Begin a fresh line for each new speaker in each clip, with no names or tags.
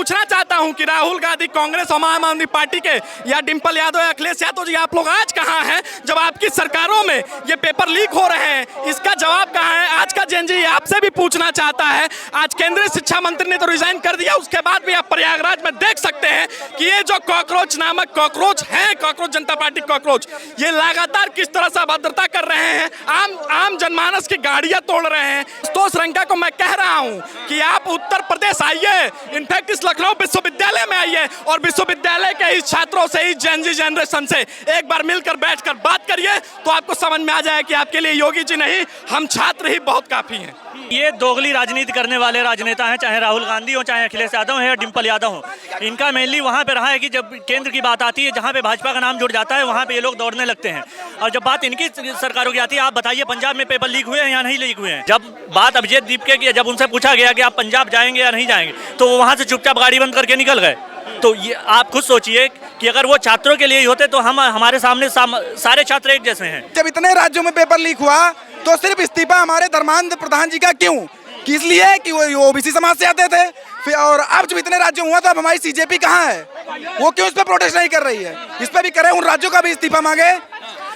पूछना चाहता हूं कि राहुल गांधी कांग्रेस और आम आदमी पार्टी के या डिंपल यादव या अखिलेश यादव जी, आप लोग आज कहां हैं जब आपकी सरकारों में ये पेपर लीक हो रहे हैं? इसका जवाब कहां है? आज का जेन जी आपसे भी पूछना चाहता है। आज केंद्रीय शिक्षा मंत्री ने तो रिजाइन कर दिया, उसके बाद भी आप प्रयागराज में देख सकते हैं कि ये जो कॉकरोच नामक कॉकरोच है, कॉकरोच जनता पार्टी कॉकरोच, ये लगातार किस तरह से अभद्रता कर रहे हैं, आम जनमानस की गाड़ियां तोड़ रहे हैं। तो श्रृंखला को मैं कह रहा हूं कि आप उत्तर प्रदेश आइए, इनफैक्ट इस लखनऊ विश्वविद्यालय में आइए और विश्वविद्यालय के इस छात्रों से, इस जेन जी जनरेशन से एक बार मिलकर बैठकर बात करिए तो आपको समझ में आ जाए कि आपके लिए योगी जी नहीं, हम छात्र ही बहुत काफी हैं।
ये दोगली राजनीति करने वाले राजनेता हैं, चाहे राहुल गांधी हो, चाहे अखिलेश यादव है या डिंपल यादव हो। इनका मेनली वहाँ पे रहा है कि जब केंद्र की बात आती है, जहाँ पे भाजपा का नाम जुड़ जाता है, वहाँ पे ये लोग दौड़ने लगते हैं। और जब बात इनकी सरकारों की आती है, आप बताइए पंजाब में पेपर लीक हुए हैं या नहीं लीक हुए हैं? जब बात अभिजीत दीपके की, जब उनसे पूछा गया कि आप पंजाब जाएंगे या नहीं जाएंगे, तो वो वहाँ से चुपचाप गाड़ी बंद करके निकल गए। तो ये आप खुद सोचिए कि अगर वो छात्रों के लिए ही होते तो हमारे सामने सारे छात्र एक जैसे हैं।
जब इतने राज्यों में पेपर लीक हुआ तो सिर्फ इस्तीफा हमारे धर्मेंद्र प्रधान जी का क्यों? इसलिए कि वो ओबीसी समाज से आते थे। फिर और अब जब इतने राज्यों हुआ तो अब हमारी सीजेपी कहाँ है? वो क्यों इस पर प्रोटेस्ट नहीं कर रही है? इस पर भी करे, उन राज्यों का भी इस्तीफा मांगे।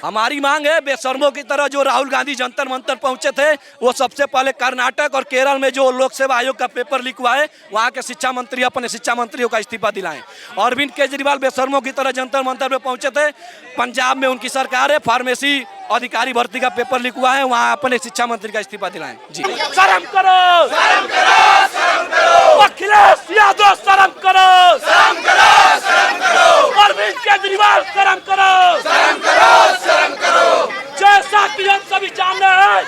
हमारी मांग है बेशर्मों की तरह जो राहुल गांधी जंतर मंतर पहुंचे थे, वो सबसे पहले कर्नाटक और केरल में जो लोक सेवा आयोग का पेपर लीक हुआ है, वहां के शिक्षा मंत्री अपने शिक्षा मंत्रियों का इस्तीफा दिलाएं। अरविंद केजरीवाल बेशर्मों की तरह जंतर मंतर में पहुंचे थे, पंजाब में उनकी सरकार है, फार्मेसी अधिकारी भर्ती का पेपर लीक हुआ है, वहां अपने शिक्षा मंत्री का इस्तीफा दिलाएं। जी
शर्म करो, शर्म करो, शर्म करो, अखिलेश यादव शर्म करो, शर्म करो, शर्म करो, अरविंद केजरीवाल शर्म करो, शर्म करो, शर्म करो। जैसा कि हम सभी जानते हैं,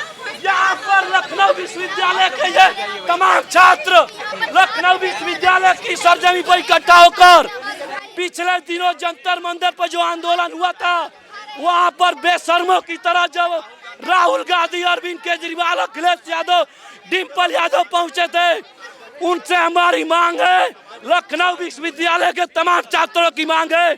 यहाँ पर लखनऊ विश्वविद्यालय के ये तमाम छात्र लखनऊ विश्वविद्यालय की सरजमी पर इकट्ठा होकर पिछले दिनों जंतर मंतर पर जो आंदोलन हुआ था, वहाँ पर बेशर्मों की तरह जब राहुल गांधी, अरविंद केजरीवाल, अखिलेश यादव, डिंपल यादव पहुंचे थे, उनसे हमारी मांग है, लखनऊ विश्वविद्यालय के तमाम छात्रों की मांग है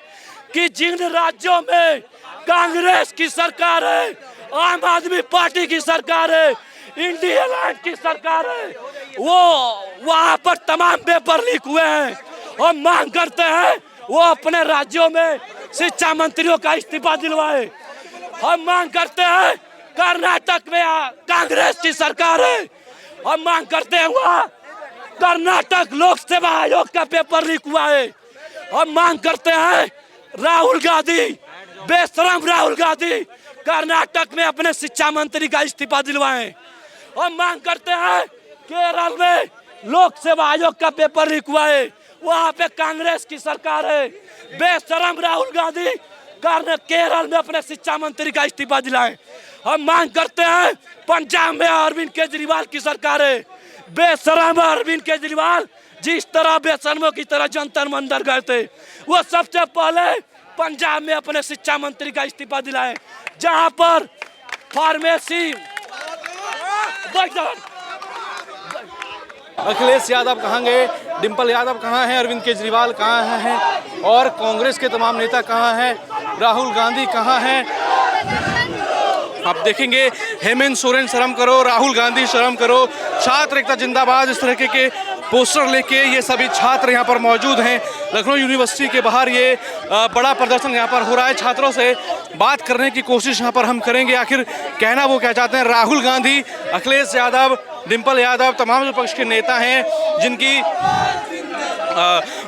कि जिन राज्यों में कांग्रेस की सरकार है, आम आदमी पार्टी की सरकार है, इंडिया लैंड की सरकार है, वो वहाँ पर तमाम पेपर लीक हुए हैं और मांग करते हैं वो अपने राज्यों में शिक्षा मंत्रियों का इस्तीफा दिलवाए। हम मांग करते हैं कर्नाटक में कांग्रेस की सरकार है, हम मांग करते हैं वहाँ कर्नाटक लोक सेवा आयोग का पेपर लीक हुआ है। हम मांग करते हैं राहुल गांधी, बेशरम राहुल गांधी, कर्नाटक में अपने शिक्षा मंत्री का इस्तीफा दिलवाएं। हम मांग करते हैं केरल में लोक सेवा आयोग का पेपर लीक हुआ है, वहाँ पे कांग्रेस की सरकार है, बेशरम राहुल गांधी केरल में अपने शिक्षा मंत्री का इस्तीफा दिलाएं। हम मांग करते हैं पंजाब में अरविंद केजरीवाल की सरकार है, बेशरम अरविंद केजरीवाल जिस तरह बेशर्मों की तरह जंतर मंतर गए थे, वो सबसे पहले पंजाब में अपने शिक्षा मंत्री का इस्तीफा दिलाएं, जहां पर फार्मेसी।
अखिलेश यादव कहाँ गए, डिंपल यादव कहाँ हैं, अरविंद केजरीवाल कहाँ हैं और कांग्रेस के तमाम नेता कहाँ हैं, राहुल गांधी कहाँ हैं? आप देखेंगे हेमंत सोरेन शर्म करो, राहुल गांधी शर्म करो, छात्र एकता जिंदाबाद, इस तरह के पोस्टर लेके ये सभी छात्र यहाँ पर मौजूद हैं। लखनऊ यूनिवर्सिटी के बाहर ये बड़ा प्रदर्शन यहाँ पर हो रहा है। छात्रों से बात करने की कोशिश यहाँ पर हम करेंगे, आखिर कहना वो क्या चाहते हैं। राहुल गांधी, अखिलेश यादव, डिंपल यादव तमाम विपक्ष के नेता हैं जिनकी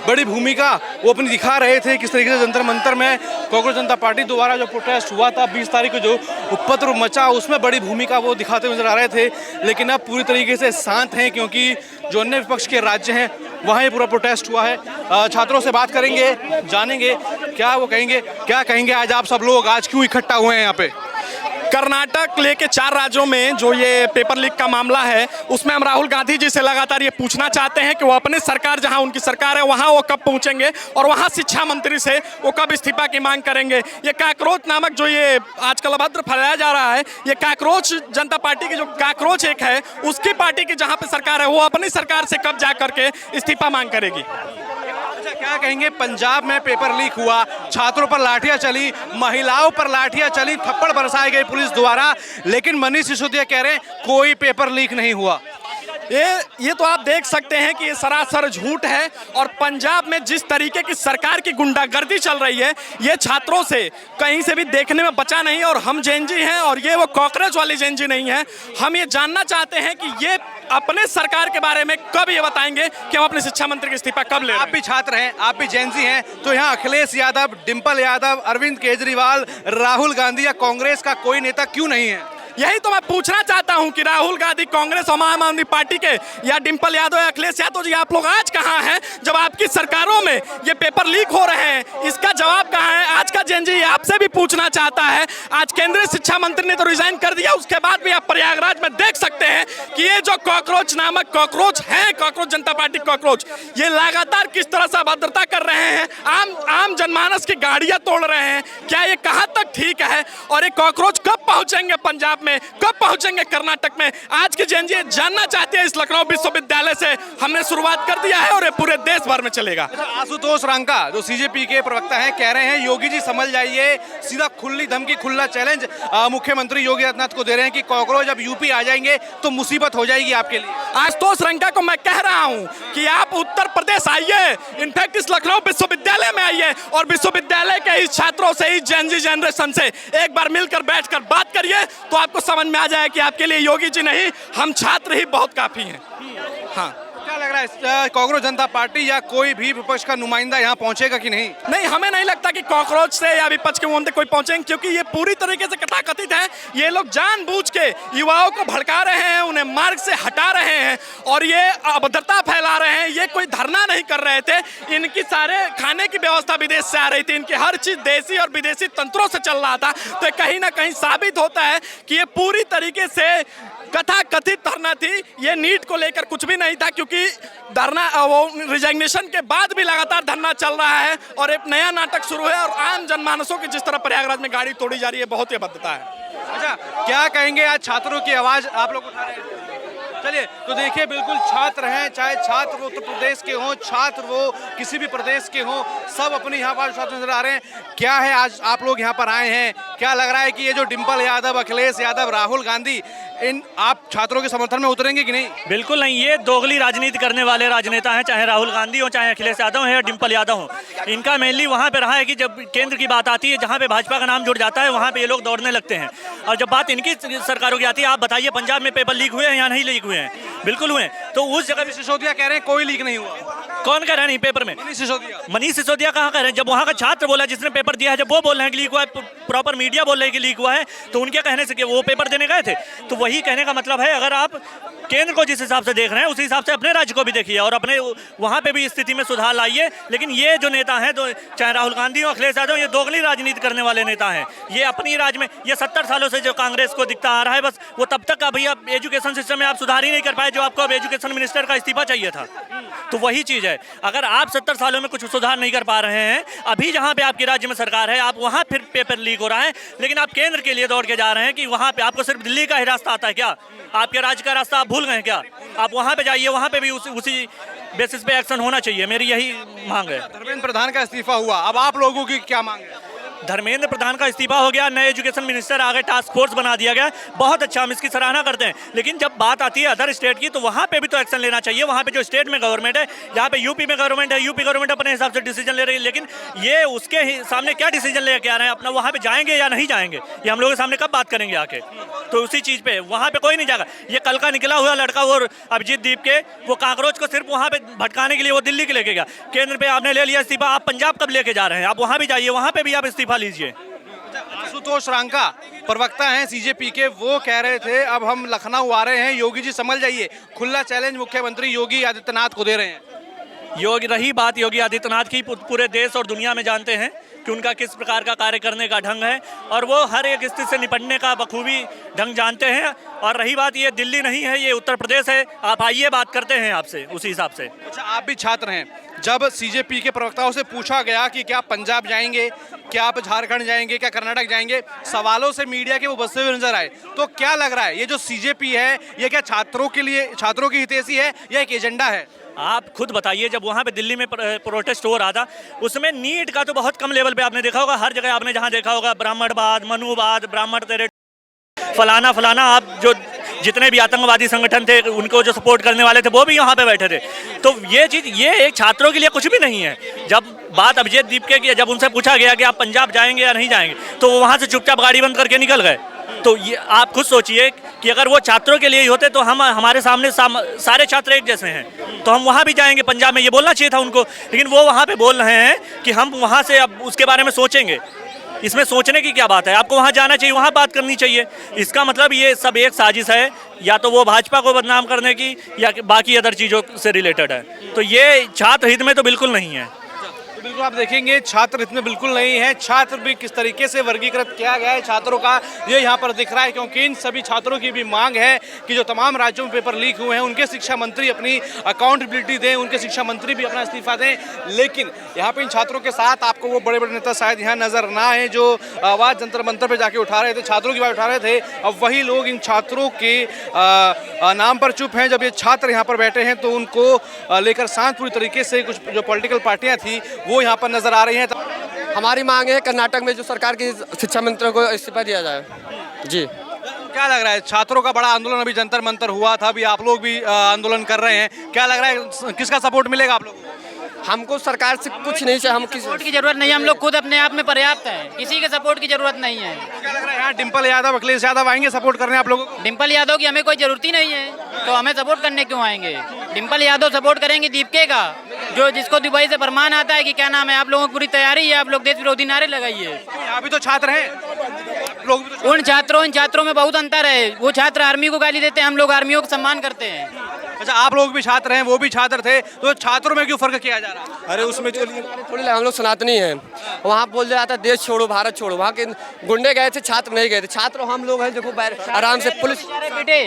बड़ी भूमिका वो अपनी दिखा रहे थे। किस तरीके से जंतर मंतर में कांग्रेस जनता पार्टी द्वारा जो प्रोटेस्ट हुआ था 20 तारीख को, जो उपद्रव मचा, उसमें बड़ी भूमिका वो दिखाते हुए नजर आ रहे थे। लेकिन अब पूरी तरीके से शांत हैं क्योंकि जो अन्य विपक्ष के राज्य हैं वहाँ ये पूरा प्रोटेस्ट हुआ है। छात्रों से बात करेंगे, जानेंगे क्या वो कहेंगे, क्या कहेंगे आज आप सब लोग आज क्यों इकट्ठा हुए हैं यहाँ पे।
कर्नाटक लेके 4 राज्यों में जो ये पेपर लीक का मामला है, उसमें हम राहुल गांधी जी से लगातार ये पूछना चाहते हैं कि वो अपनी सरकार, जहां उनकी सरकार है वहां वो कब पहुंचेंगे और वहां शिक्षा मंत्री से वो कब इस्तीफा की मांग करेंगे। ये काकरोच नामक जो ये आजकल अभद्र फैलाया जा रहा है, ये काकरोच जनता पार्टी की जो काकरोच एक है, उसकी पार्टी की जहां पे सरकार है, वो अपनी सरकार से कब जा करके इस्तीफा मांग करेगी।
क्या कहेंगे, पंजाब में पेपर लीक हुआ, छात्रों पर लाठियां चली, महिलाओं पर लाठियां चली, थप्पड़ बरसाए गए पुलिस द्वारा, लेकिन मनीष सिसोदिया कह रहे हैं कोई पेपर लीक नहीं हुआ।
ये तो आप देख सकते हैं कि ये सरासर झूठ है। और पंजाब में जिस तरीके की सरकार की गुंडागर्दी चल रही है, ये छात्रों से कहीं से भी देखने में बचा नहीं। और हम जेनजी हैं और ये वो कॉकरोच वाली जेनजी नहीं है। हम ये जानना चाहते हैं कि ये अपने सरकार के बारे में कब ये बताएंगे कि हम अपने शिक्षा मंत्री का इस्तीफा कब ले रहे हैं।
आप भी छात्र हैं, आप भी जेनजी हैं, तो यहाँ अखिलेश यादव, डिंपल यादव, अरविंद केजरीवाल, राहुल गांधी या कांग्रेस का कोई नेता क्यों नहीं है?
यही तो मैं पूछना चाहता हूं कि राहुल गांधी कांग्रेस और आम आदमी पार्टी के, या डिंपल यादव या अखिलेश यादव जी, आप लोग आज कहां हैं जब आपकी सरकारों में ये पेपर लीक हो रहे हैं? इसका जवाब कहां है? आज का जेनजी आपसे भी पूछना चाहता है। आज केंद्रीय शिक्षा मंत्री ने तो रिजाइन कर दिया, उसके बाद भी आप प्रयागराज में देख सकते हैं कि ये जो कॉकरोच नामक कॉकरोच हैं, कॉकरोच जनता पार्टी कॉकरोच, ये लगातार किस तरह से अभद्रता कर रहे हैं, आम जनमानस की गाड़ियां तोड़ रहे हैं। क्या ये कहां तक ठीक है? और ये कॉकरोच कब पहुंचेंगे पंजाब में, कब पहुंचेंगे कर्नाटक में? आज की जेनजी जानना चाहते हैं। इस लखनऊ विश्वविद्यालय से हमने शुरुआत कर दिया है और ये पूरे देश भर में चलेगा।
आशुतोष रांका जो सीजेपी के प्रवक्ता हैं, कह रहे हैं योगी जी समझ जाइए, सीधा खुली धमकी, खुला चैलेंज मुख्यमंत्री योगी आदित्यनाथ को दे रहे हैं कि कॉकरोच अब यूपी आ जाएंगे तो मुसीबत हो जाएगी आपके लिए।
आशुतोष रांका को मैं कह रहा हूं कि आप उत्तर प्रदेश आइए, इनफैक्ट इस लखनऊ विश्वविद्यालय में आइए और विश्वविद्यालय के इस छात्रों से, इस जेनजी जनरेशन से एक बार मिलकर बैठकर बात करिए तो आपको समझ में आ जाए कि आपके लिए योगी जी नहीं, हम छात्र ही बहुत काफी हैं। हाँ,
क्या लग रहा है, कांग्रेस जनता पार्टी या कोई भी विपक्ष का नुमाइंदा यहाँ पहुंचेगा कि नहीं?
नहीं, हमें नहीं लगता कि कॉकरोच से या विपक्ष के मुद्दे कोई पहुंचेंगे, क्योंकि ये पूरी तरीके से कथाकथित है। ये लोग जानबूझ के युवाओं को भड़का रहे हैं, उन्हें मार्ग से हटा रहे हैं और ये अभद्रता फैला रहे हैं। ये कोई धरना नहीं कर रहे थे, इनकी सारे खाने की व्यवस्था विदेश से आ रही थी, इनकी हर चीज देसी और विदेशी तंत्रों से चल रहा था। तो कहीं ना कहीं साबित होता है कि ये पूरी तरीके से कथा कथित धरना थी। ये नीट को लेकर कुछ भी नहीं था, क्योंकि धरना वो रिजाइनेशन के बाद भी लगातार धरना चल रहा है और एक नया नाटक शुरू है। और आम जनमानसों की जिस तरह प्रयागराज में गाड़ी तोड़ी जा रही है, बहुत ही अभद्रता है।
अच्छा, क्या कहेंगे आज छात्रों की आवाज आप लोग उठा रहे हैं? चलिए, तो देखिए, बिल्कुल छात्र हैं, चाहे छात्र वो उत्तर प्रदेश के हों, छात्र वो किसी भी प्रदेश के हों, सब अपनी यहाँ पर छात्र नजर आ रहे हैं। क्या है, आज आप लोग यहाँ पर आए हैं, क्या लग रहा है कि ये जो डिंपल यादव, अखिलेश यादव, राहुल गांधी, इन आप छात्रों के समर्थन में उतरेंगे कि नहीं?
बिल्कुल नहीं, ये दोगली राजनीति करने वाले राजनेता हैं, चाहे राहुल गांधी हो, चाहे अखिलेश यादव है या डिंपल यादव हो। इनका मेनली वहाँ पे रहा है कि जब केंद्र की बात आती है, जहाँ पे भाजपा का नाम जुड़ जाता है, वहाँ पे ये लोग दौड़ने लगते हैं। और जब बात इनकी सरकारों की आती है, आप बताइए पंजाब में पेपर लीक हुए हैं या नहीं लीक हुए हैं? बिल्कुल हुए। तो उस जगह
सिसोदिया कह रहे हैं कोई लीक नहीं हुआ।
कौन कह रहे हैं नहीं पेपर में? मनीष सिसोदिया कहाँ कह रहे हैं? जब वहाँ का छात्र बोला, जिसने पेपर दिया है, जब वो बोल रहे हैं कि लीक हुआ है, प्रॉपर मीडिया बोल रहे हैं कि लीक हुआ है, तो उनके कहने से कि वो पेपर देने गए थे। तो वही कहने का मतलब है, अगर आप केंद्र को जिस हिसाब से देख रहे हैं, उसी हिसाब से अपने राज्य को भी देखिए और अपने वहाँ पे भी स्थिति में सुधार लाइए। लेकिन ये जो नेता हैं, तो चाहे राहुल गांधी हो, अखिलेश यादव, ये दोगली राजनीति करने वाले नेता हैं। ये अपनी राज्य में, ये 70 सालों से जो कांग्रेस को दिखता आ रहा है, बस वो तब तक अभी आप एजुकेशन सिस्टम में आप सुधार ही नहीं कर पाए जो आपको अब एजुकेशन मिनिस्टर का इस्तीफा चाहिए था। तो वही चीज़ है, अगर आप 70 सालों में कुछ सुधार नहीं कर पा रहे हैं, अभी जहाँ पे आपकी राज्य में सरकार है, आप वहाँ फिर पेपर लीक हो रहा है, लेकिन आप केंद्र के लिए दौड़ के जा रहे हैं कि वहाँ पे आपको सिर्फ दिल्ली का ही रास्ता आता है क्या? आपके राज्य का रास्ता आप भूल गए क्या? आप वहाँ पे जाइए, वहाँ पे भी उसी बेसिस पे एक्शन होना चाहिए। मेरी यही मांग है।
धर्मेंद्र प्रधान का इस्तीफा हुआ, अब आप लोगों की क्या मांग है?
धर्मेंद्र प्रधान का इस्तीफा हो गया, नए एजुकेशन मिनिस्टर आ गए, टास्क फोर्स बना दिया गया, बहुत अच्छा, हम इसकी सराहना करते हैं। लेकिन जब बात आती है अदर स्टेट की, तो वहाँ पे भी तो एक्शन लेना चाहिए। वहाँ पे जो स्टेट में गवर्नमेंट है, यहाँ पे यूपी में गवर्नमेंट है, यूपी गवर्नमेंट अपने हिसाब से डिसीजन ले रही है, लेकिन ये उसके सामने क्या डिसीजन लेके आ रहे हैं अपना, वहाँ पे जाएंगे या नहीं जाएंगे, ये हम लोगों के सामने कब बात करेंगे आके? तो उसी चीज़ पे वहाँ पे कोई नहीं जाएगा। ये कल का निकला हुआ लड़का और अभिजीत दीप के, वो कांकरोच को सिर्फ वहाँ पे भटकाने के लिए वो दिल्ली के लेके गया। केंद्र पे आपने ले लिया इस्तीफा, आप पंजाब कब लेके जा रहे हैं? आप वहाँ भी जाइए, वहाँ पे भी आप इस्तीफा लीजिए।
आशुतोष रांका प्रवक्ता हैं सीजेपी के, वो कह रहे थे अब हम लखनऊ आ रहे हैं, योगी जी समझ जाइए, खुला चैलेंज मुख्यमंत्री योगी आदित्यनाथ को दे रहे हैं।
रही बात योगी आदित्यनाथ की, पूरे देश और दुनिया में जानते हैं कि उनका किस प्रकार का कार्य करने का ढंग है और वो हर एक स्थिति से निपटने का बखूबी ढंग जानते हैं। और रही बात, ये दिल्ली नहीं है, ये उत्तर प्रदेश है। आप आइए, बात करते हैं आपसे उसी हिसाब से।
अच्छा, आप भी छात्र हैं, जब सीजेपी के प्रवक्ताओं से पूछा गया कि क्या पंजाब जाएंगे, क्या आप झारखंड जाएंगे, क्या कर्नाटक जाएंगे, सवालों से मीडिया के वो बसते हुए नजर आए, तो क्या लग रहा है ये जो सीजेपी है, ये क्या छात्रों के लिए, छात्रों की हितैषी है या एक एजेंडा है?
आप खुद बताइए, जब वहाँ पे दिल्ली में प्रोटेस्ट हो रहा था, उसमें नीट का तो बहुत कम लेवल पे आपने देखा होगा। हर जगह आपने जहाँ देखा होगा ब्राह्मणवाद, मनुवाद, ब्राह्मण तेरे फलाना फलाना, आप जो
जितने भी आतंकवादी संगठन थे उनको जो सपोर्ट करने वाले थे वो भी यहाँ पे बैठे थे। तो ये चीज़ ये एक छात्रों के लिए कुछ भी नहीं है। जब बात अभिजीत दीपके की, जब उनसे पूछा गया कि आप पंजाब जाएंगे या नहीं जाएंगे, तो वो वहाँ से चुपचाप गाड़ी बंद करके निकल गए। तो ये आप खुद सोचिए कि अगर वो छात्रों के लिए ही होते तो हम हमारे सामने सारे छात्र एक जैसे हैं, तो हम वहाँ भी जाएंगे पंजाब में, ये बोलना चाहिए था उनको। लेकिन वो वहाँ पे बोल रहे हैं कि हम वहाँ से अब उसके बारे में सोचेंगे। इसमें सोचने की क्या बात है? आपको वहाँ जाना चाहिए, वहाँ बात करनी चाहिए। इसका मतलब ये सब एक साजिश है, या तो वो भाजपा को बदनाम करने की या बाकी अदर चीज़ों से रिलेटेड है। तो ये छात्र हित में तो बिल्कुल नहीं है।
बिल्कुल आप देखेंगे छात्र हित में बिल्कुल नहीं है। छात्र भी किस तरीके से वर्गीकृत किया गया है छात्रों का, ये यहाँ पर दिख रहा है, क्योंकि इन सभी छात्रों की भी मांग है कि जो तमाम राज्यों में पेपर लीक हुए हैं उनके शिक्षा मंत्री अपनी अकाउंटेबिलिटी दें, उनके शिक्षा मंत्री भी अपना इस्तीफा दें। लेकिन यहाँ पे इन छात्रों के साथ आपको वो बड़े बड़े नेता शायद यहाँ नजर ना आए जो आवाज़ जंतर मंतर पर जाके उठा रहे थे, छात्रों की बात उठा रहे थे। अब वही लोग इन छात्रों के नाम पर चुप हैं। जब ये छात्र यहाँ पर बैठे हैं तो उनको लेकर शांत पूरी तरीके से कुछ जो पॉलिटिकल पार्टियाँ थी वो यहाँ पर नजर आ रही हैं।
हमारी मांग है कर्नाटक में जो सरकार की शिक्षा मंत्री को इस्तीफा दिया जाए। जी,
क्या लग रहा है, छात्रों का बड़ा आंदोलन अभी जंतर मंतर हुआ था, अभी आप लोग भी आंदोलन कर रहे हैं, क्या लग रहा है किसका सपोर्ट मिलेगा आप लोगों को?
हमको सरकार से कुछ नहीं चाहिए, हम किसी
सपोर्ट की जरूरत नहीं है, हम लोग खुद अपने आप में पर्याप्त हैं, किसी के सपोर्ट की जरूरत नहीं है।
क्या लग रहा है यहाँ डिंपल यादव, अखिलेश यादव आएंगे सपोर्ट करने आप लोगों को?
डिंपल यादव की हमें कोई जरूरत ही नहीं है, तो हमें सपोर्ट करने क्यों आएंगे? डिंपल यादव सपोर्ट करेंगे दीपके का, जो जिसको दुबई से फरमान आता है कि क्या नाम है, आप लोगों की पूरी तैयारी है, आप लोग देश विरोधी नारे लगाइए।
यहाँ भी तो छात्र हैं, लोग भी तो
उन छात्रों में बहुत अंतर है। वो छात्र आर्मी को गाली देते हैं, हम लोग आर्मियों को सम्मान करते हैं।
अच्छा, आप लोग भी छात्र हैं, वो भी छात्र थे, तो छात्रों में क्यों फर्क किया जा रहा है?
अरे उसमें थोड़ी हम लोग सनातनी हैं, वहाँ बोल रहा था देश छोड़ो भारत छोड़ो, वहाँ के गुंडे गए थे, छात्र नहीं गए थे। छात्र हम लोग हैं, देखो आराम से पुलिस
बेटे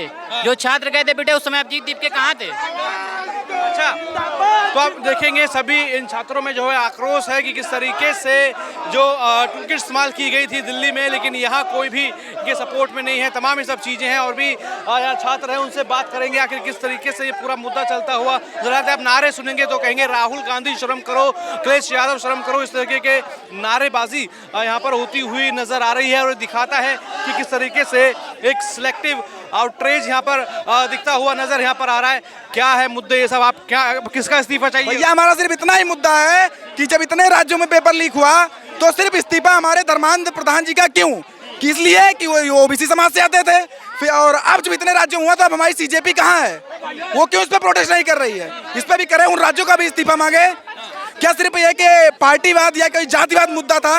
जो छात्र गए थे बेटे, उस समय अभिजीत दीपके कहाँ थे?
अच्छा, तो आप देखेंगे सभी इन छात्रों में जो है आक्रोश है कि किस तरीके से जो टूल किट इस्तेमाल की गई थी दिल्ली में, लेकिन यहाँ कोई भी इनके सपोर्ट में नहीं है। तमाम ये सब चीज़ें हैं और भी यहाँ छात्र हैं, उनसे बात करेंगे आखिर किस तरीके से ये पूरा मुद्दा चलता हुआ। जरा आप नारे सुनेंगे तो कहेंगे राहुल गांधी शर्म करो, अखिलेश यादव शर्म करो, इस तरीके के नारेबाजी यहाँ पर होती हुई नजर आ रही है और दिखाता है कि किस तरीके से एक सिलेक्टिव आउटरीच यहाँ पर दिखता हुआ नजर यहाँ पर आ रहा है। क्या है मुद्दे ये सब, आप क्या किसका इस्तीफा चाहिए?
भैया हमारा सिर्फ इतना ही मुद्दा है कि जब इतने राज्यों में पेपर लीक हुआ तो सिर्फ इस्तीफा हमारे धर्मांध प्रधान जी का क्यों? कि इसलिए कि वो ओबीसी समाज से आते थे, फिर और अब जब इतने राज्यों हुआ तो अब हमारी सीजेपी कहाँ है? वो क्यों इस पर प्रोटेस्ट नहीं कर रही है? इस पर भी करे, उन राज्यों का भी इस्तीफा मांगे। क्या सिर्फ ये कि पार्टीवाद या कोई जातिवाद मुद्दा था?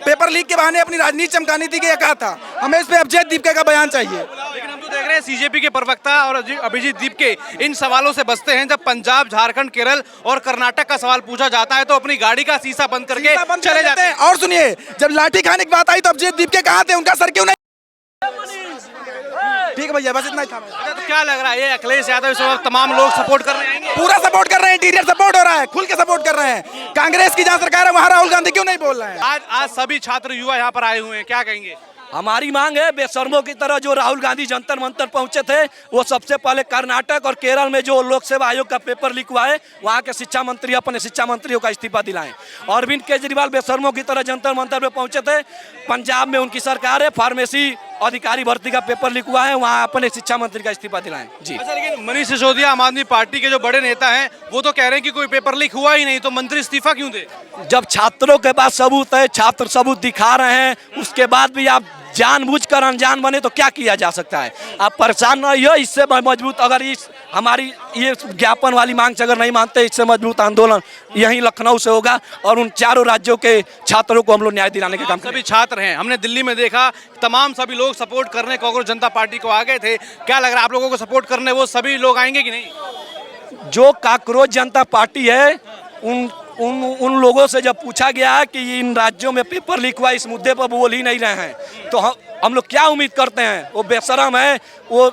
पेपर लीक के बहाने अपनी राजनीति चमकानी थी कि या क्या था? हमें इस पे अभिजीत दीपके का बयान चाहिए।
लेकिन हम तो देख रहे हैं सीजेपी के प्रवक्ता और अभिजीत दीपके इन सवालों से बचते हैं। जब पंजाब, झारखंड, केरल और कर्नाटक का सवाल पूछा जाता है तो अपनी गाड़ी का शीशा बंद करके चले जाते हैं।
और सुनिए, जब लाठी खाने की बात आई तो अभिजीत दीपके कहाँ थे? उनका सर क्यों नहीं? ठीक है भैया, बस इतना ही था।
अच्छा, तो क्या लग रहा है ये अखिलेश यादव इस वक्त तमाम लोग सपोर्ट करने आएंगे?
पूरा सपोर्ट कर रहे हैं, इंटीरियर सपोर्ट हो रहा है, खुल के सपोर्ट कर रहे हैं। कांग्रेस की जहाँ सरकार है वहाँ राहुल गांधी क्यों नहीं बोल रहे हैं?
आज सभी छात्र युवा यहाँ पर आए हुए हैं, क्या कहेंगे?
हमारी मांग है बेशर्मों की तरह जो राहुल गांधी जंतर मंतर पहुंचे थे, वो सबसे पहले कर्नाटक और केरल में जो लोक सेवा आयोग का पेपर लीक हुआ है वहाँ के शिक्षा मंत्री अपने शिक्षा मंत्रियों का इस्तीफा दिलाएं। अरविंद केजरीवाल बेशर्मों की तरह जंतर मंतर पे पहुंचे थे, पंजाब में उनकी सरकार है, फार्मेसी अधिकारी भर्ती का पेपर लीक हुआ है, वहाँ अपने शिक्षा मंत्री का इस्तीफा दिलाएं। जी।
अच्छा, लेकिन मनीष सिसोदिया आम आदमी पार्टी के जो बड़े नेता हैं वो तो कह रहे हैं कि कोई पेपर लीक हुआ ही नहीं, तो मंत्री इस्तीफा क्यों दे?
जब छात्रों के पास सबूत है, छात्र सबूत दिखा रहे हैं, उसके बाद भी आप जानबूझकर अनजान बने तो क्या किया जा सकता है? आप परेशान न होइए, इससे मजबूत अगर इस हमारी ये ज्ञापन वाली मांग से अगर नहीं मानते, इससे मजबूत आंदोलन यहीं लखनऊ से होगा और उन चारों राज्यों के छात्रों को हम लोग न्याय दिलाने के काम
सभी छात्र हैं, हमने दिल्ली में देखा तमाम सभी लोग सपोर्ट करने कांग्रेस जनता पार्टी को आ गए थे। क्या लग रहा है आप लोगों को सपोर्ट करने वो सभी लोग आएंगे कि नहीं?
जो कांग्रेस जनता पार्टी है उन लोगों से जब पूछा गया है कि इन राज्यों में पेपर लीक हुआ, इस मुद्दे पर बोल ही नहीं रहे हैं, तो हम लोग क्या उम्मीद करते हैं? वो बेशरम है, वो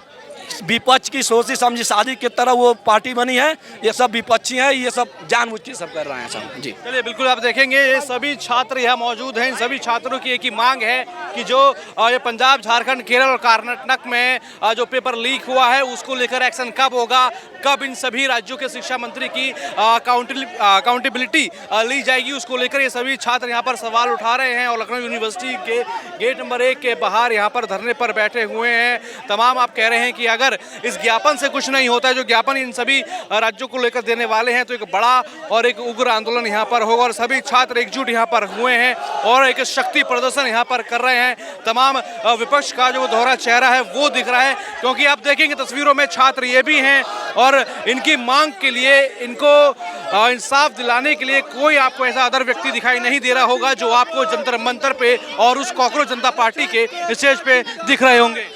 विपक्ष की सोची समझी शादी की तरह वो पार्टी बनी है। ये सब विपक्षी हैं, ये सब जानबूझ के सब कर रहे हैं सब। जी
चलिए, बिल्कुल आप देखेंगे ये सभी छात्र यहाँ मौजूद हैं। इन सभी छात्रों की एक ही मांग है कि जो ये पंजाब, झारखंड, केरल और कर्नाटक में जो पेपर लीक हुआ है उसको लेकर एक्शन कब होगा, कब इन सभी राज्यों के शिक्षा मंत्री की अकाउंटेबिलिटी ली जाएगी, उसको लेकर ये सभी छात्र यहाँ पर सवाल उठा रहे हैं और लखनऊ यूनिवर्सिटी के गेट नंबर 1 के बाहर यहाँ पर धरने पर बैठे हुए हैं। तमाम आप कह रहे हैं कि अगर इस ज्ञापन से कुछ नहीं होता है, जो ज्ञापन इन सभी राज्यों को लेकर देने वाले हैं, तो एक बड़ा और एक उग्र आंदोलन यहाँ पर होगा और सभी छात्र एकजुट यहाँ पर हुए हैं और एक शक्ति प्रदर्शन यहाँ पर कर रहे हैं। तमाम विपक्ष का जो दोहरा चेहरा है वो दिख रहा है, क्योंकि आप देखेंगे तस्वीरों में छात्र ये भी हैं और इनकी मांग के लिए, इनको इंसाफ दिलाने के लिए कोई आपको ऐसा अदर व्यक्ति दिखाई नहीं दे रहा होगा जो आपको जंतर मंतर पे और उस कॉकरोच जनता पार्टी के स्टेज पे दिख रहे होंगे।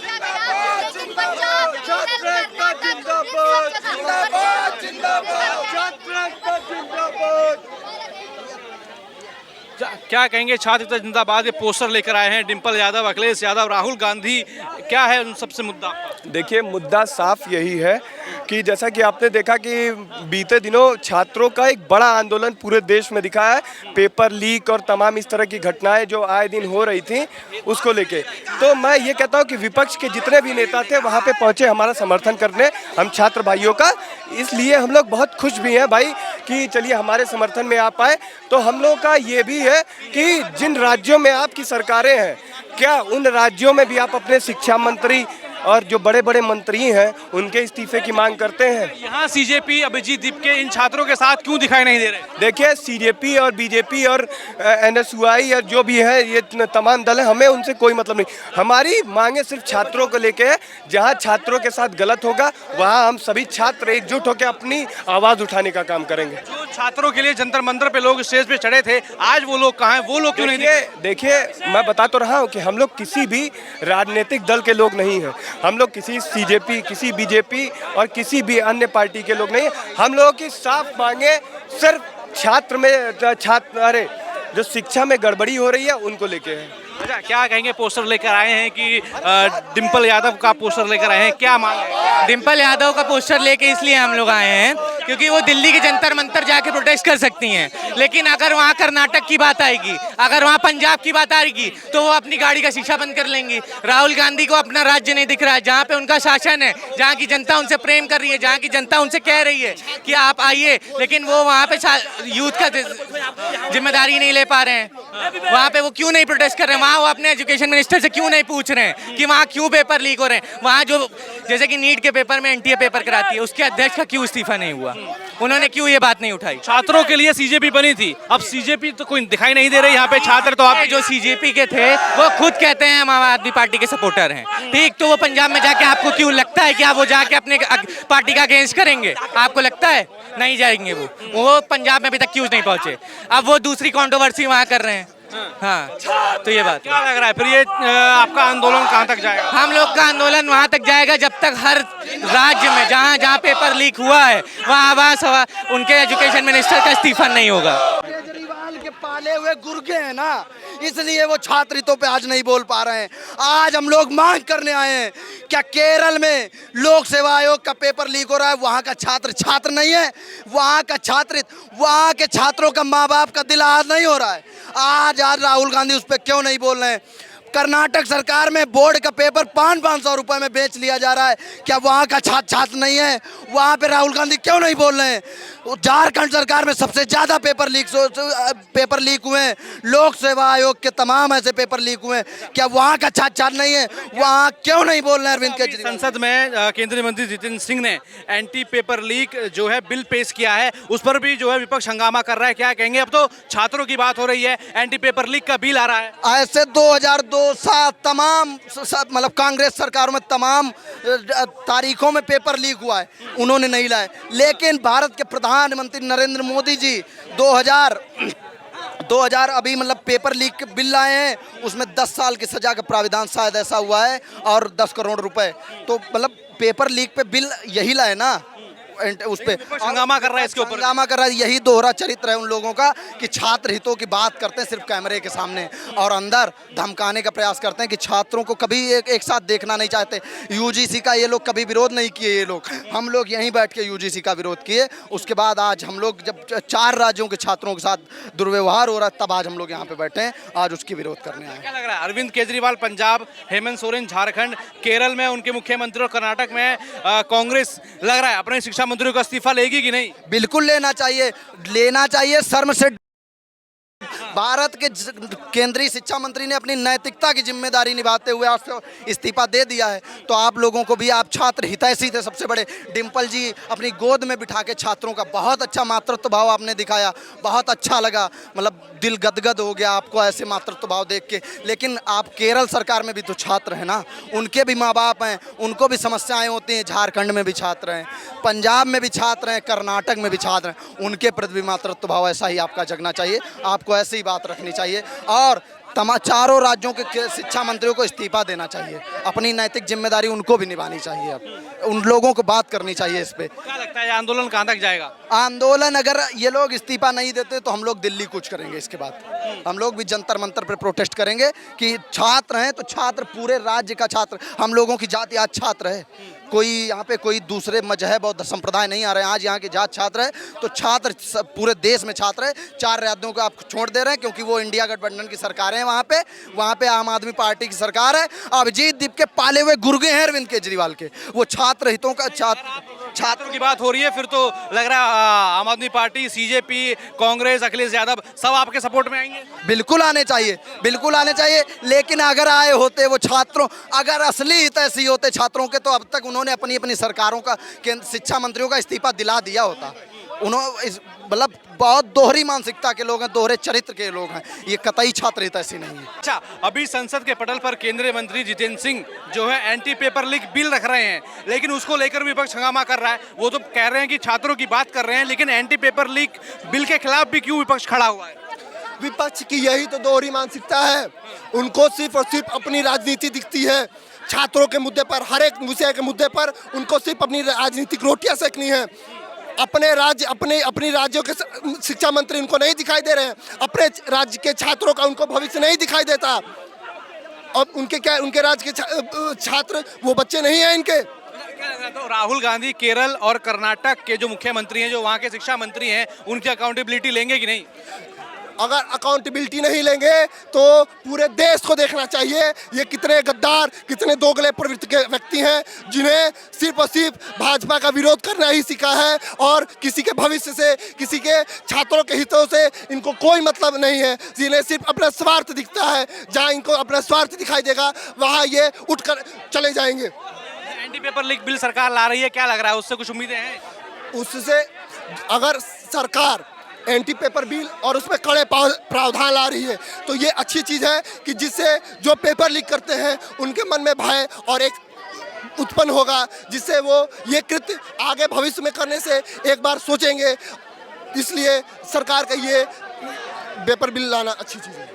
क्या कहेंगे छात्र जिंदाबाद, ये पोस्टर लेकर आए हैं, डिंपल यादव, अखिलेश यादव, राहुल गांधी, क्या है उन सबसे मुद्दा?
देखिए, मुद्दा साफ यही है कि जैसा कि आपने देखा कि बीते दिनों छात्रों का एक बड़ा आंदोलन पूरे देश में दिखा है, पेपर लीक और तमाम इस तरह की घटनाएं जो आए दिन हो रही थी उसको लेके। तो मैं ये कहता हूँ कि विपक्ष के जितने भी नेता थे वहाँ पे पहुँचे हमारा समर्थन करने, हम छात्र भाइयों का, इसलिए हम लोग बहुत खुश भी हैं भाई कि चलिए हमारे समर्थन में आप आए। तो हम लोगों का ये भी है कि जिन राज्यों में आपकी सरकारें हैं, क्या उन राज्यों में भी आप अपने शिक्षा मंत्री और जो बड़े बड़े मंत्री हैं उनके इस्तीफे की मांग करते हैं?
यहाँ सीजेपी अभिजीत दीपके इन छात्रों के साथ क्यों दिखाई नहीं दे रहे?
देखिए, सीजेपी और बीजेपी और एनएसयूआई और जो भी है ये तमाम दल है, हमें उनसे कोई मतलब नहीं। हमारी मांगे सिर्फ छात्रों को लेके है। जहाँ छात्रों के साथ गलत होगा वहाँ हम सभी छात्र एकजुट होकर अपनी आवाज़ उठाने का काम करेंगे।
जो छात्रों के लिए जंतर मंतर पे लोग स्टेज पे चढ़े थे, आज वो लोग कहाँ हैं? वो लोग क्यों नहीं दिखे?
देखिए, मैं बता तो रहा हूँ कि हम लोग किसी भी राजनीतिक दल के लोग नहीं हैं। हम लोग किसी सीजेपी, किसी बीजेपी और किसी भी अन्य पार्टी के लोग नहीं। हम लोगों की साफ मांगे सिर्फ अरे जो शिक्षा में गड़बड़ी हो रही है उनको लेके है।
अच्छा, क्या कहेंगे? पोस्टर लेकर आए हैं कि डिंपल यादव का पोस्टर लेकर आए हैं, क्या मांग है?
डिंपल यादव का पोस्टर लेके इसलिए हम लोग आए हैं क्योंकि वो दिल्ली के जंतर मंतर जाके प्रोटेस्ट कर सकती हैं, लेकिन अगर वहाँ कर्नाटक की बात आएगी, अगर वहाँ पंजाब की बात आएगी तो वो अपनी गाड़ी का शीशा बंद कर लेंगी। राहुल गांधी को अपना राज्य नहीं दिख रहा है, जहाँ पे उनका शासन है, जहाँ की जनता उनसे प्रेम कर रही है, जहाँ की जनता उनसे कह रही है कि आप आइए, लेकिन वो वहाँ पे यूथ का जिम्मेदारी नहीं ले पा रहे हैं। वहाँ पे वो क्यों नहीं प्रोटेस्ट कर रहे हैं? वहाँ वो अपने एजुकेशन मिनिस्टर से क्यों नहीं पूछ रहे हैं कि वहाँ क्यों पेपर लीक हो रहे हैं? वहाँ जो जैसे कि नीट के पेपर में एनटीए पेपर कराती है, उसके अध्यक्ष का क्यों इस्तीफा नहीं हुआ? उन्होंने क्यों ये बात नहीं उठाई?
छात्रों के लिए सीजेपी बनी थी, अब सीजेपी तो कोई दिखाई नहीं दे रही यहाँ पे। छात्र तो आप
जो सीजेपी के थे वो खुद कहते हैं हम आम आदमी पार्टी के सपोर्टर हैं, ठीक? तो वो पंजाब में जाके आपको क्यों लगता है कि आप वो जाके अपने पार्टी का अगेंस्ट करेंगे? आपको लगता है नहीं जाएंगे? वो पंजाब में अभी तक क्यों नहीं पहुंचे? अब वो दूसरी कंट्रोवर्सी वहाँ कर रहे हैं। हाँ, तो ये बात
क्या लग रहा है फिर ये आपका आंदोलन कहाँ तक जाएगा?
हम लोग का आंदोलन वहाँ तक जाएगा जब तक हर राज्य में जहाँ जहाँ पेपर लीक हुआ है वहाँ उनके एजुकेशन मिनिस्टर का इस्तीफा नहीं होगा।
केजरीवाल के पाले हुए गुर्गे हैं ना, इसलिए वो छात्र हितों पे आज नहीं बोल पा रहे हैं। आज हम लोग मांग करने आए हैं, क्या केरल में लोक सेवा आयोग का पेपर लीक हो रहा है, वहाँ का छात्र नहीं है? वहाँ का वहाँ के छात्रों का माँ बाप का दिल आज नहीं हो रहा है? आज राहुल गांधी उस पर क्यों नहीं बोल रहे हैं? कर्नाटक सरकार में बोर्ड का पेपर 500 रुपए में बेच लिया जा रहा है, क्या वहाँ का छात्र नहीं है? वहाँ पे राहुल गांधी क्यों नहीं बोल रहे हैं? झारखंड सरकार में सबसे ज़्यादा पेपर लीक हुए हैं, लोक सेवा आयोग के तमाम ऐसे पेपर लीक हुए हैं, क्या वहाँ का छात्र नहीं है? वहाँ क्यों नहीं बोल रहे हैं अरविंद केजरीवाल?
संसद में केंद्रीय मंत्री जितेंद्र सिंह ने एंटी पेपर लीक जो है बिल पेश किया है, उस पर भी जो है विपक्ष हंगामा कर रहा है। क्या कहेंगे? अब तो छात्रों की बात हो रही है, एंटी पेपर लीक का बिल आ रहा है।
ऐसे 2002 तमाम मतलब कांग्रेस सरकारों में तमाम तारीखों में पेपर लीक हुआ है, उन्होंने नहीं लाए। लेकिन भारत के प्रधानमंत्री नरेंद्र मोदी जी 2000 अभी मतलब पेपर लीक के बिल लाए हैं, उसमें 10 साल की सजा का प्राविधान शायद ऐसा हुआ है और 10 करोड़ रुपए। तो मतलब पेपर लीक पे बिल यही लाए ना, उस पे
हंगामा कर रहा है, इसके ऊपर
हंगामा कर रहा है। यही दोहरा चरित्र है उन लोगों का कि छात्र हितों की बात करते हैं सिर्फ कैमरे के सामने और अंदर धमकाने का प्रयास करते हैं कि छात्रों को कभी एक साथ देखना नहीं चाहते। यूजीसी का ये लोग कभी विरोध नहीं किए, ये लोग हम लोग यहीं बैठ के यूजीसी का विरोध किए। उसके बाद आज हम लोग जब 4 राज्यों के छात्रों के साथ दुर्व्यवहार हो रहा है तब आज हम लोग यहाँ पे बैठे हैं, आज उसकी विरोध करने आए।
क्या लग रहा है? अरविंद केजरीवाल पंजाब, हेमंत सोरेन झारखंड, केरल में उनके मुख्यमंत्री और कर्नाटक में कांग्रेस, लग रहा है अपने शिक्षा मंत्री का इस्तीफा लेगी कि नहीं?
बिल्कुल लेना चाहिए, शर्म से
भारत के केंद्रीय शिक्षा मंत्री ने अपनी नैतिकता की जिम्मेदारी निभाते हुए आज से इस्तीफा दे दिया है, तो आप लोगों को भी, आप छात्र हितैषी थे सबसे बड़े, डिम्पल जी अपनी गोद में बिठा के छात्रों का बहुत अच्छा मातृत्व भाव आपने दिखाया, बहुत अच्छा लगा, मतलब दिल गदगद हो गया आपको ऐसे मातृत्व भाव देख के। लेकिन आप केरल सरकार में भी तो छात्र हैं ना, उनके भी माँ बाप हैं, उनको भी समस्याएं होती हैं, झारखंड में भी छात्र हैं, पंजाब में भी छात्र हैं, कर्नाटक में भी छात्र हैं, उनके प्रति भी मातृत्व भाव ऐसा ही आपका जगना चाहिए, आपको ऐसी ही बात रखनी चाहिए और चारों राज्यों के शिक्षा मंत्रियों को इस्तीफा देना चाहिए, अपनी नैतिक जिम्मेदारी उनको भी निभानी चाहिए, अब उन लोगों को बात करनी चाहिए इस पे।
क्या लगता है आंदोलन कहाँ तक जाएगा?
आंदोलन अगर ये लोग इस्तीफा नहीं देते तो हम लोग दिल्ली कूच करेंगे, इसके बाद हम लोग भी जंतर मंतर पर प्रोटेस्ट करेंगे कि छात्र हैं तो छात्र, पूरे राज्य का छात्र, हम लोगों की जाति आज छात्र है, कोई यहाँ पे कोई दूसरे मजहब और संप्रदाय नहीं आ रहे हैं, आज यहाँ के जात छात्र है तो छात्र पूरे देश में छात्र है। 4 राज्यों को आप छोड़ दे रहे हैं क्योंकि वो इंडिया गठबंधन की सरकार है, वहाँ पे आम आदमी पार्टी की सरकार है, अभिजीत दीप के पाले हुए गुर्गे हैं अरविंद केजरीवाल के, वो छात्र हितों का
छात्रों की बात हो रही है, फिर तो लग रहा है आम आदमी पार्टी, सीजेपी, कांग्रेस, अखिलेश यादव सब आपके सपोर्ट में आएंगे।
बिल्कुल आने चाहिए, बिल्कुल आने चाहिए, लेकिन अगर आए होते वो छात्रों, अगर असली हित ऐसी होते छात्रों के तो अब तक उन्होंने अपनी अपनी सरकारों का, शिक्षा मंत्रियों का इस्तीफा दिला दिया होता। उन्होंने मतलब बहुत दोहरी मानसिकता के लोग हैं, दोहरे चरित्र के लोग हैं, ये कतई छात्र हित ऐसी नहीं है।
अच्छा, अभी संसद के पटल पर केंद्रीय मंत्री जितेंद्र सिंह जो है एंटी पेपर लीक बिल रख रहे हैं, लेकिन उसको लेकर विपक्ष हंगामा कर रहा है। वो तो कह रहे हैं कि छात्रों की बात कर रहे हैं, लेकिन एंटी पेपर लीक बिल के खिलाफ भी क्यों विपक्ष खड़ा हुआ है?
विपक्ष की यही तो दोहरी मानसिकता है, उनको सिर्फ और सिर्फ अपनी राजनीति दिखती है। छात्रों के मुद्दे पर, हर एक विषय के मुद्दे पर उनको सिर्फ अपनी राजनीतिक रोटियां सेकनी है। अपने राज्य, अपनी राज्यों के शिक्षा मंत्री उनको नहीं दिखाई दे रहे हैं, अपने राज्य के छात्रों का उनको भविष्य नहीं दिखाई देता। अब उनके राज्य के छात्र वो बच्चे नहीं हैं इनके।
तो राहुल गांधी केरल और कर्नाटक के जो मुख्यमंत्री हैं, जो वहाँ के शिक्षा मंत्री हैं, उनकी अकाउंटेबिलिटी लेंगे कि नहीं?
अगर अकाउंटेबिलिटी नहीं लेंगे तो पूरे देश को देखना चाहिए ये कितने गद्दार, कितने दोगले प्रवृत्ति के व्यक्ति हैं, जिन्हें सिर्फ और सिर्फ भाजपा का विरोध करना ही सीखा है और किसी के भविष्य से, किसी के छात्रों के हितों से इनको कोई मतलब नहीं है, जिन्हें सिर्फ अपना स्वार्थ दिखता है। जहां इनको अपना स्वार्थ दिखाई देगा वहां ये उठकर चले जाएंगे।
एंटी पेपर लीक बिल सरकार ला रही है, क्या लग रहा है, उससे कुछ उम्मीदें हैं?
उससे अगर सरकार एंटी पेपर बिल और उसमें कड़े प्रावधान ला रही है तो ये अच्छी चीज़ है कि जिससे जो पेपर लीक करते हैं उनके मन में भय और एक उत्पन्न होगा, जिससे वो ये कृत्य आगे भविष्य में करने से एक बार सोचेंगे। इसलिए सरकार का ये पेपर बिल लाना अच्छी चीज़ है।